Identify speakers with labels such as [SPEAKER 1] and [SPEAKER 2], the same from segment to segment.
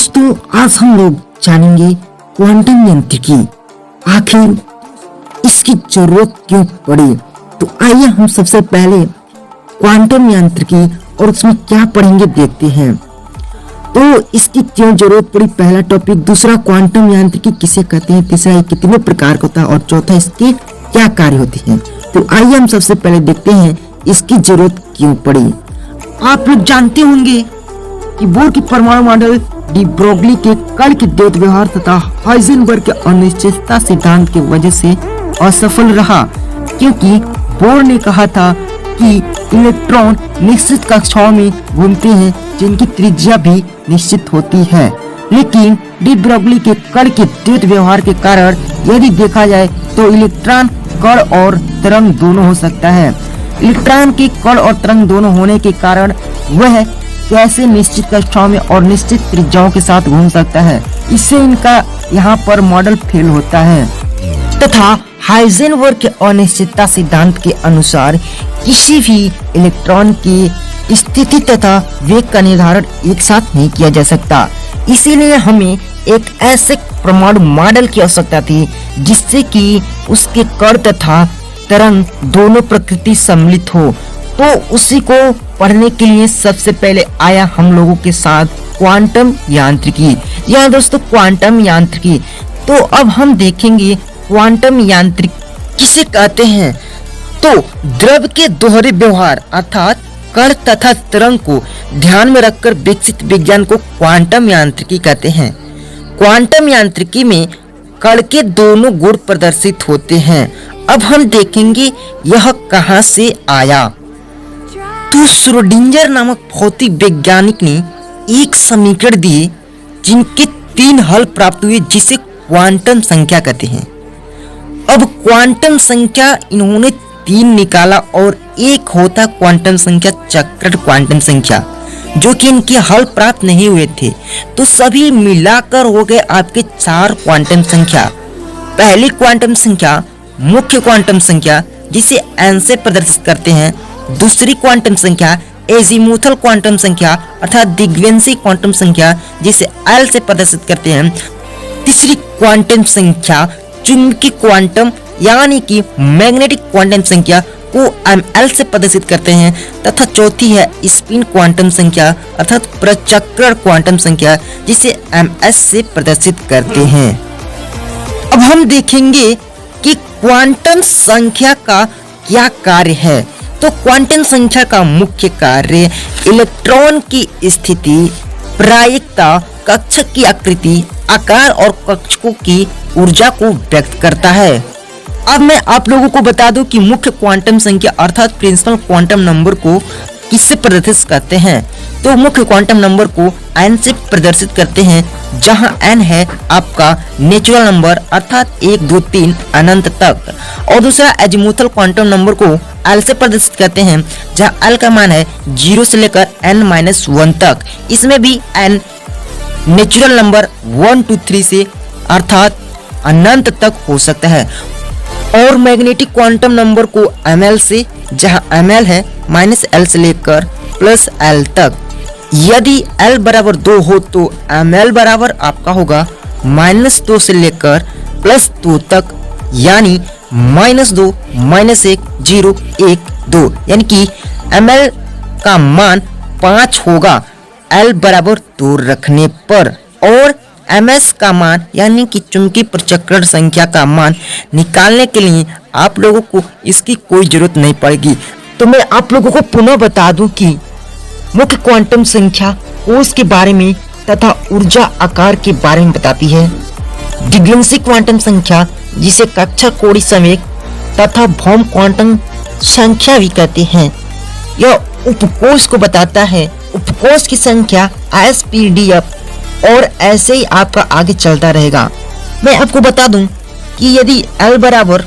[SPEAKER 1] दोस्तों आज हम लोग जानेंगे क्वांटम यांत्रिकी, आखिर इसकी जरूरत क्यों पड़ी। तो आइए हम सबसे पहले क्वांटम यांत्रिकी और उसमें क्या पढ़ेंगे देखते हैं। तो इसकी क्यों जरूरत पड़ी, पहला टॉपिक। दूसरा, क्वांटम यांत्रिकी किसे कहते हैं। तीसरा, ये कितने प्रकार का होता है। और चौथा, इसकी क्या कार्य होती है। तो आइए हम सबसे पहले देखते हैं इसकी जरूरत क्यों पड़ी। आप लोग जानते होंगे कि बोर की परमाणु मॉडल डी ब्रोगली के कण के द्वैत व्यवहार तथा हाइजेनबर्ग के अनिश्चितता सिद्धांत की वजह से असफल रहा, क्योंकि बोर ने कहा था कि इलेक्ट्रॉन निश्चित कक्षाओं में घूमते हैं जिनकी त्रिज्या भी निश्चित होती है। लेकिन डी ब्रोगली के कण के द्वैत व्यवहार के कारण यदि देखा जाए तो इलेक्ट्रॉन कण और तरंग दोनों हो सकता है। इलेक्ट्रॉन के कण और तरंग दोनों होने के कारण वह कैसे निश्चित कक्षाओं में और निश्चित त्रिज्याओं के साथ घूम सकता है, इससे इनका यहाँ पर मॉडल फेल होता है। तथा हाइजेनबर्ग के अनिश्चितता सिद्धांत के अनुसार किसी भी इलेक्ट्रॉन की स्थिति तथा वेग का निर्धारण एक साथ नहीं किया जा सकता। इसीलिए हमें एक ऐसे परमाणु मॉडल की आवश्यकता थी जिससे कि उसके कण तथा तरंग दोनों प्रकृति सम्मिलित हो। तो उसी को पढ़ने के लिए सबसे पहले आया हम लोगों के साथ क्वांटम यांत्रिकी। यहाँ दोस्तों क्वांटम यांत्रिकी। तो अब हम देखेंगे क्वांटम यांत्रिकी किसे कहते हैं। तो द्रव के दोहरे व्यवहार अर्थात कण तथा तरंग को ध्यान में रखकर विकसित विज्ञान को क्वांटम यांत्रिकी कहते हैं। क्वांटम यांत्रिकी में कण के दोनों गुण प्रदर्शित होते हैं। अब हम देखेंगे यह कहां से आया। तो श्रोडिंगर नामक भौतिक वैज्ञानिक ने एक समीकरण दिए जिनके 3 हल प्राप्त हुए, जिसे क्वांटम संख्या कहते हैं। अब क्वांटम संख्या इन्होंने 3 निकाला और एक होता क्वांटम संख्या चक्र क्वांटम संख्या, जो कि इनके हल प्राप्त नहीं हुए थे। तो सभी मिलाकर हो गए आपके 4 क्वांटम संख्या। पहली क्वांटम संख्या मुख्य क्वांटम संख्या, जिसे n से प्रदर्शित करते हैं। दूसरी क्वांटम संख्या एजीमुथल क्वांटम संख्या अर्थात दिग्वंशी क्वांटम संख्या, जिसे L से प्रदर्शित करते हैं। तीसरी क्वांटम संख्या चुंबकीय क्वांटम यानी कि मैग्नेटिक क्वांटम संख्या को Ml से प्रदर्शित करते हैं। तथा चौथी है स्पिन क्वांटम संख्या अर्थात प्रचक्रण क्वांटम संख्या, जिसे Ms से प्रदर्शित करते हैं। अब हम देखेंगे कि क्वांटम संख्या का क्या कार्य है। तो क्वांटम संख्या का मुख्य कार्य इलेक्ट्रॉन की स्थिति, प्रायिकता, कक्षक की आकृति, आकार और कक्षकों की ऊर्जा को व्यक्त करता है। अब मैं आप लोगों को बता दूं कि मुख्य क्वांटम संख्या अर्थात प्रिंसिपल क्वांटम नंबर को किससे प्रदर्शित करते हैं। तो मुख्य क्वांटम नंबर को n से प्रदर्शित करते हैं, जहां n है आपका नेचुरल नंबर अर्थात 1 2 3 अनंत तक। और दूसरा एजीमुथल क्वांटम नंबर को L से प्रदर्शित करते हैं, जहां L का मान है 0 से लेकर n-1 तक। इसमें भी n नेचुरल नंबर 1 2 3 से अर्थात अनंत तक हो सकता है। और मैग्नेटिक क्वांटम नंबर को ml से, जहां ml है -L से लेकर +L तक। यदि L बराबर 2 हो तो ml बराबर आपका होगा -2 से लेकर +2 तक, यानी -2 -1 0 1 2, यानी कि ml का मान 5 होगा L बराबर 2 रखने पर। और ms का मान यानी कि चुंबकीय प्रचक्रण संख्या का मान निकालने के लिए आप लोगों को इसकी कोई जरूरत नहीं पड़ेगी। तो मैं आप लोगों को पुनः बता दूं कि मुख्य क्वांटम संख्या कोश के बारे में तथा ऊर्जा आकार के बारे में बताती है। दिग्वंशी क्वांटम संख्या, जिसे कक्षक कोणीय संवेग तथा भौम क्वांटम संख्या भी कहते हैं, यह उपकोश को बताता है। उपकोश की संख्या SPDF और ऐसे ही आपका आगे चलता रहेगा। मैं आपको बता दूं कि यदि L बराबर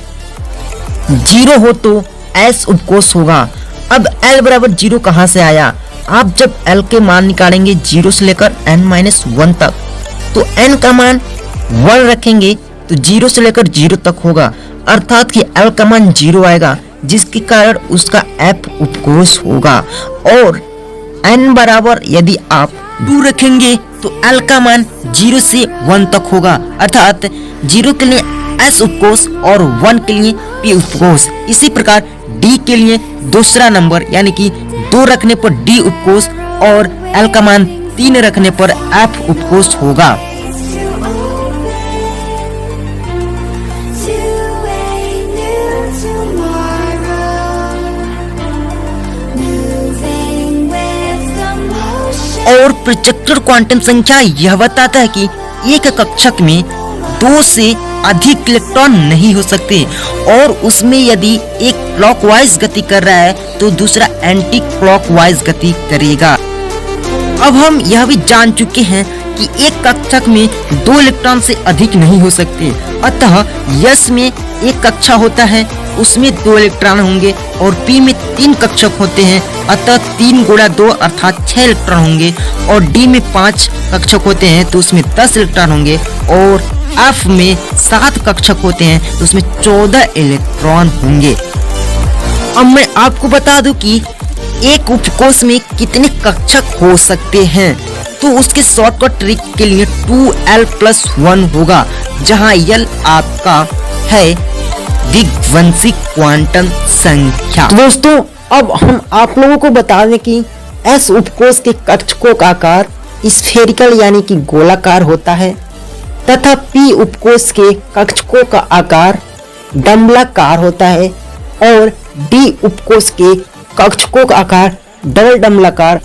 [SPEAKER 1] 0 हो तो S उपकोश होगा। अब L बराबर 0 कहां से आया। आप जब L के मान निकालेंगे 0 से लेकर n-1 तक, तो n का मान 1 रखेंगे तो 0 से लेकर 0 तक होगा, अर्थात कि L का मान 0 आएगा, जिसके कारण उसका F उपकोश होगा। और n बराबर यदि आप 2 रखेंगे तो L का मान 0 से 1 तक होगा, अर्थात 0 के लिए S उपकोष और 1 के लिए P उपकोष। इसी प्रकार D के लिए दूसरा नंबर यानी कि 2 रखने पर D उपकोष और L का मान 3 रखने पर F उपकोष होगा। और प्रोजेक्टर क्वांटम संख्या यह बताता है कि एक कक्षक में 2 से अधिक इलेक्ट्रॉन नहीं हो सकते और उसमें यदि एक क्लॉकवाइज गति कर रहा है तो दूसरा एंटी क्लॉकवाइज गति करेगा। अब हम यह भी जान चुके हैं कि एक कक्षक में 2 इलेक्ट्रॉन से अधिक नहीं हो सकते, अतः यस में एक कक्षा होता है उसमें 2 इलेक्ट्रॉन होंगे और पी में 3 कक्षक होते हैं, अतः 3 गुणा 2 अर्थात 6 इलेक्ट्रॉन होंगे और डी में 5 कक्षक होते हैं तो उसमें 10 इलेक्ट्रॉन होंगे और एफ में 7 कक्षक होते हैं तो उसमें 14 इलेक्ट्रॉन होंगे। अब मैं आपको बता दूं कि एक उपकोष में कितने कक्षक हो सकते हैं, तो उसके शॉर्टकट ट्रिक के लिए 2l+1 होगा, जहां l आपका है द्विघांसिक क्वांटम संख्या। दोस्तों अब हम आप लोगों को बता दें कि S उपकोष के कक्षकों का आकार स्फेरिकल यानी कि गोलाकार होता है तथा P उपकोष के कक्षकों का आकार डंबलाकार होता है और D उपकोष के कक्षकों का आकार डबल डंबलाकार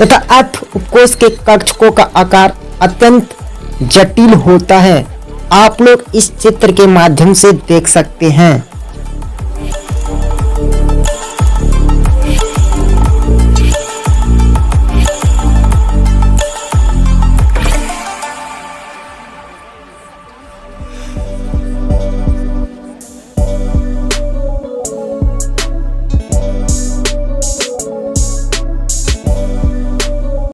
[SPEAKER 1] तथा F उपकोष के कक्षकों का आकार अत्यंत जटिल होता है। आप लोग इस चित्र के माध्यम से देख सकते हैं।